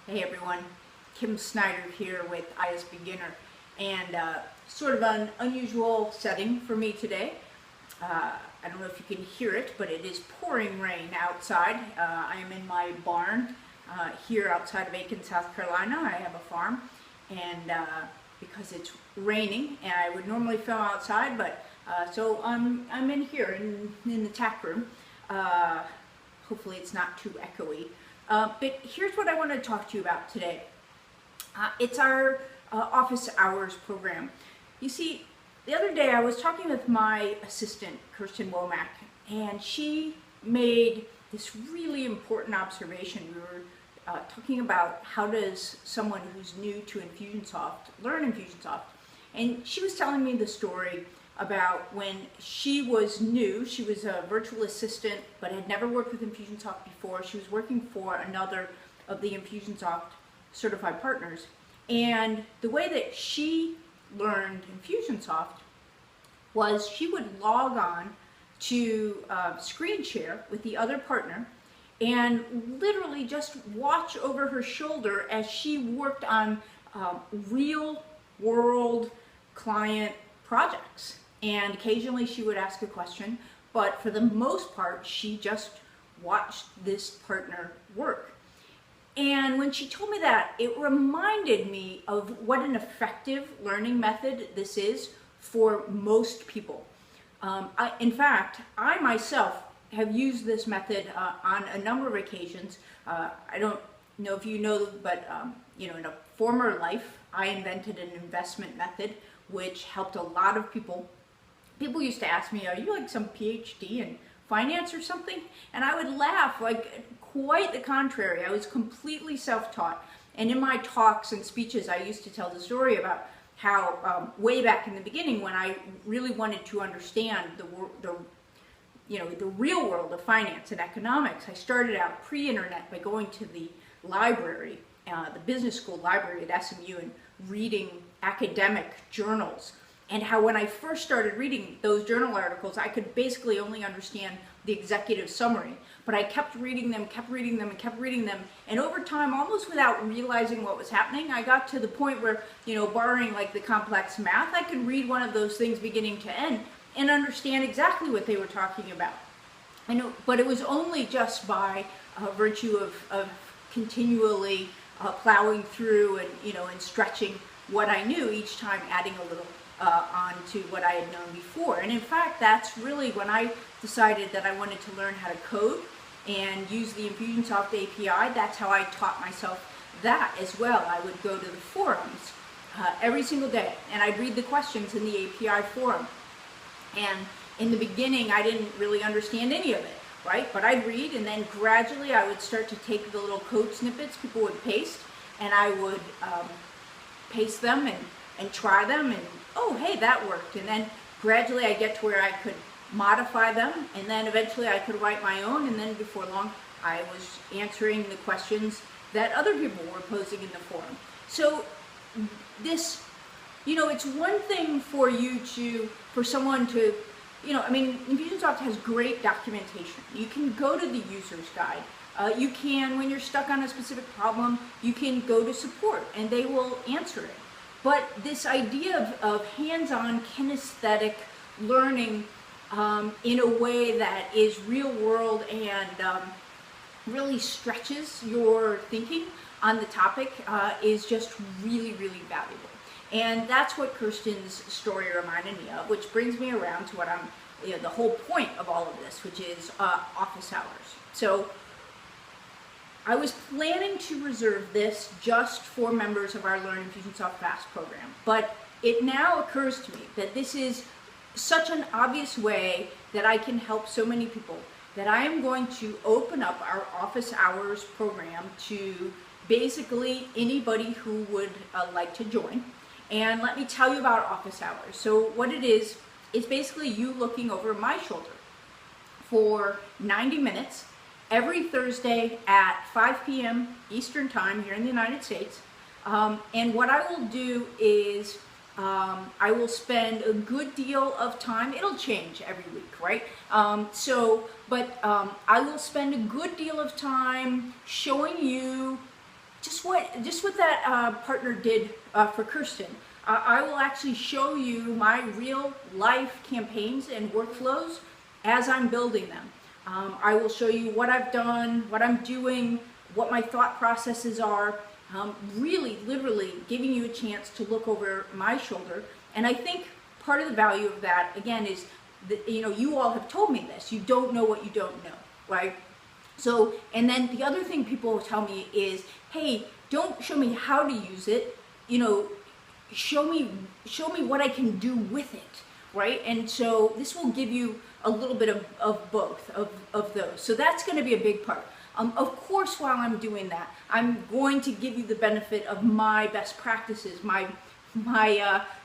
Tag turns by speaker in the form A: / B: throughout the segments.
A: Hey everyone, Kim Snyder here with IS Beginner, and sort of an unusual setting for me today. I don't know if you can hear it, but it is pouring rain outside. I am in my barn here outside of Aiken, South Carolina. I have a farm, and because it's raining, and I would normally film outside, but so I'm in here in the tack room. Hopefully it's not too echoey. But here's what I want to talk to you about today. It's our office hours program. You see, the other day I was talking with my assistant, Kirsten Womack, and she made this really important observation. We were talking about how does someone who's new to Infusionsoft learn Infusionsoft. And she was telling me the story about when she was new. She was a virtual assistant but had never worked with Infusionsoft before. She was working for another of the Infusionsoft certified partners, and the way that she learned Infusionsoft was she would log on to screen share with the other partner and literally just watch over her shoulder as she worked on real world client projects. And occasionally she would ask a question, but for the most part, she just watched this partner work. And when she told me that, it reminded me of what an effective learning method this is for most people. In fact, I myself have used this method on a number of occasions. I don't know if you know, but in a former life, I invented an investment method which helped a lot of people. People used to ask me, are you like some PhD in finance or something? And I would laugh, like quite the contrary. I was completely self-taught. And in my talks and speeches, I used to tell the story about how way back in the beginning, when I really wanted to understand the real world of finance and economics, I started out pre-internet by going to the library, the business school library at SMU, and reading academic journals. And how when I first started reading those journal articles, I could basically only understand the executive summary. But I kept reading them, and over time, almost without realizing what was happening, I got to the point where, barring like the complex math, I could read one of those things beginning to end and understand exactly what they were talking about. I know, but it was only just by virtue of continually plowing through and stretching what I knew each time, adding a little onto what I had known before. And in fact, that's really when I decided that I wanted to learn how to code and use the Infusionsoft API. That's how I taught myself that as well. I would go to the forums every single day, and I'd read the questions in the API forum. And in the beginning, I didn't really understand any of it, right? But I'd read, and then gradually I would start to take the little code snippets people would paste, and I would paste them and try them, and oh, hey, that worked. And then gradually I get to where I could modify them, and then eventually I could write my own, and then before long I was answering the questions that other people were posing in the forum. So this, it's one thing for someone to, Infusionsoft has great documentation. You can go to the user's guide. You can, when you're stuck on a specific problem, you can go to support and they will answer it. But this idea of hands-on kinesthetic learning in a way that is real world and really stretches your thinking on the topic is just really, really valuable. And that's what Kirsten's story reminded me of, which brings me around to what the whole point of all of this, which is office hours. So I was planning to reserve this just for members of our Learn Infusionsoft Fast program, but it now occurs to me that this is such an obvious way that I can help so many people that I am going to open up our office hours program to basically anybody who would like to join. And let me tell you about office hours. So what it is basically you looking over my shoulder for 90 minutes every Thursday at 5 p.m. Eastern Time here in the United States. And what I will do is I will spend a good deal of time. It'll change every week, right? I will spend a good deal of time showing you just what that partner did for Kirsten. I will actually show you my real life campaigns and workflows as I'm building them. I will show you what I've done, what I'm doing, what my thought processes are, really literally giving you a chance to look over my shoulder. And I think part of the value of that, again, is that, you know, you all have told me this, you don't know what you don't know, right? So, and then the other thing people tell me is, hey, don't show me how to use it, you know, show me what I can do with it, right? And so this will give you a little bit of both of those. So that's going to be a big part. Of course, while I'm doing that, I'm going to give you the benefit of my best practices, my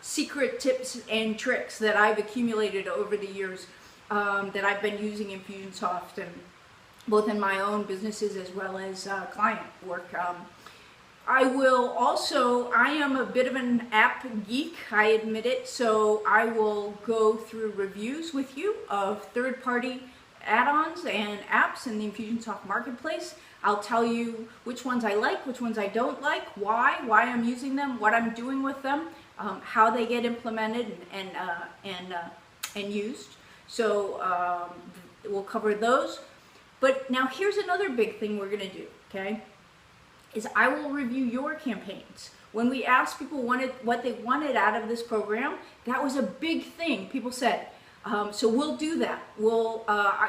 A: secret tips and tricks that I've accumulated over the years, that I've been using Infusionsoft, and both in my own businesses as well as client work. I am a bit of an app geek, I admit it, so I will go through reviews with you of third-party add-ons and apps in the Infusionsoft marketplace. I'll tell you which ones I like, which ones I don't like, why I'm using them, what I'm doing with them, how they get implemented and used. So we'll cover those. But now here's another big thing we're going to do, okay, is I will review your campaigns. When we asked people what they wanted out of this program, that was a big thing people said. So we'll do that. We'll,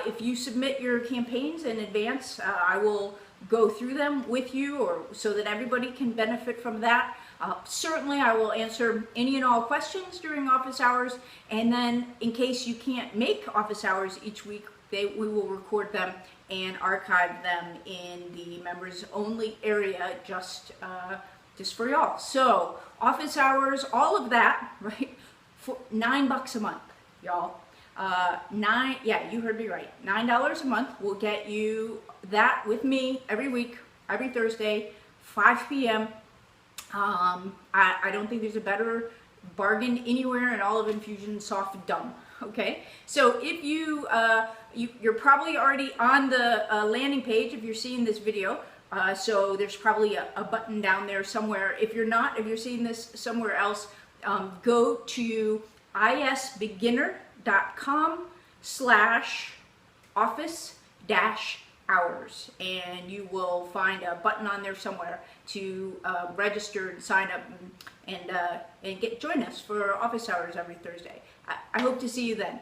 A: if you submit your campaigns in advance, I will go through them with you, or so that everybody can benefit from that. Certainly I will answer any and all questions during office hours, and then in case you can't make office hours each week, we will record them and archive them in the members only area just for y'all. So office hours, all of that, right, for $9 a month, y'all. Yeah, you heard me right. $9 a month will get you that with me every week, every Thursday, 5 p.m. I don't think there's a better bargain anywhere in all of Infusionsoft dumb. Okay, so if you're probably already on the landing page if you're seeing this video. So there's probably a button down there somewhere. If you're not, if you're seeing this somewhere else, go to isbeginner.com/office-hours, and you will find a button on there somewhere to register and sign up and join us for office hours every Thursday. I hope to see you then.